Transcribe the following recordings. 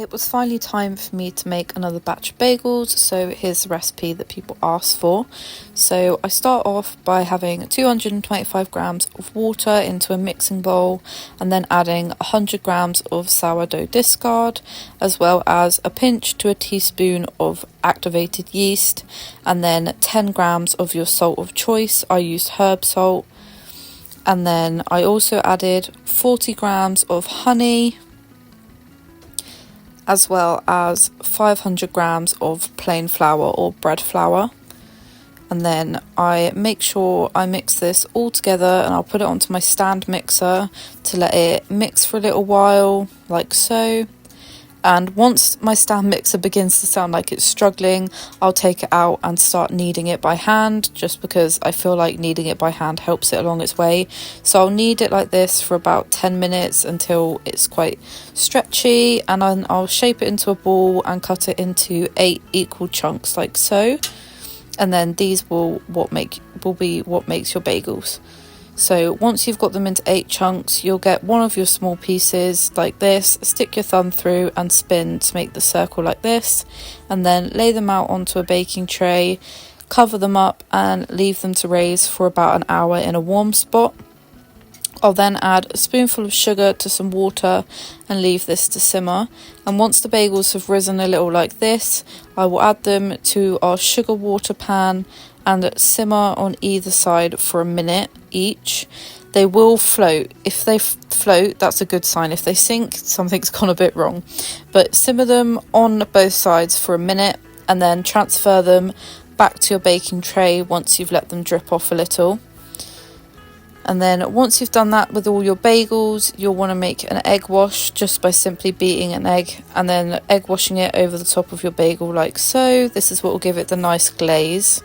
It was finally time for me to make another batch of bagels, so here's the recipe that people asked for. So I start off by having 225 grams of water into a mixing bowl and then adding 100 grams of sourdough discard, as well as a pinch to a teaspoon of activated yeast, and then 10 grams of your salt of choice. I used herb salt. And then I also added 40 grams of honey, as well as 500 grams of plain flour or bread flour. And then I make sure I mix this all together, and I'll put it onto my stand mixer to let it mix for a little while, like so. And once my stand mixer begins to sound like it's struggling, I'll take it out and start kneading it by hand, just because I feel like kneading it by hand helps it along its way. So I'll knead it like this for about 10 minutes until it's quite stretchy, and then I'll shape it into a ball and cut it into 8 equal chunks like so. And then these will be what makes your bagels. So once you've got them into 8 chunks, you'll get one of your small pieces like this, stick your thumb through and spin to make the circle like this, and then lay them out onto a baking tray, cover them up and leave them to raise for about an hour in a warm spot. I'll then add a spoonful of sugar to some water and leave this to simmer. And once the bagels have risen a little like this, I will add them to our sugar water pan and simmer on either side for a minute each. They will float. If they float, that's a good sign. If they sink, something's gone a bit wrong. But simmer them on both sides for a minute and then transfer them back to your baking tray once you've let them drip off a little. And then once you've done that with all your bagels, you'll want to make an egg wash just by simply beating an egg and then egg washing it over the top of your bagel like so. This is what will give it the nice glaze.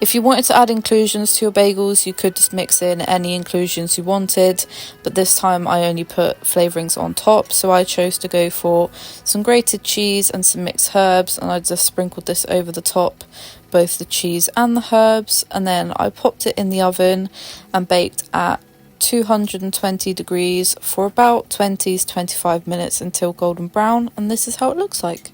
If you wanted to add inclusions to your bagels, you could just mix in any inclusions you wanted, but this time I only put flavourings on top, so I chose to go for some grated cheese and some mixed herbs, and I just sprinkled this over the top, both the cheese and the herbs, and then I popped it in the oven and baked at 220 degrees for about 20 to 25 minutes until golden brown, and this is how it looks like.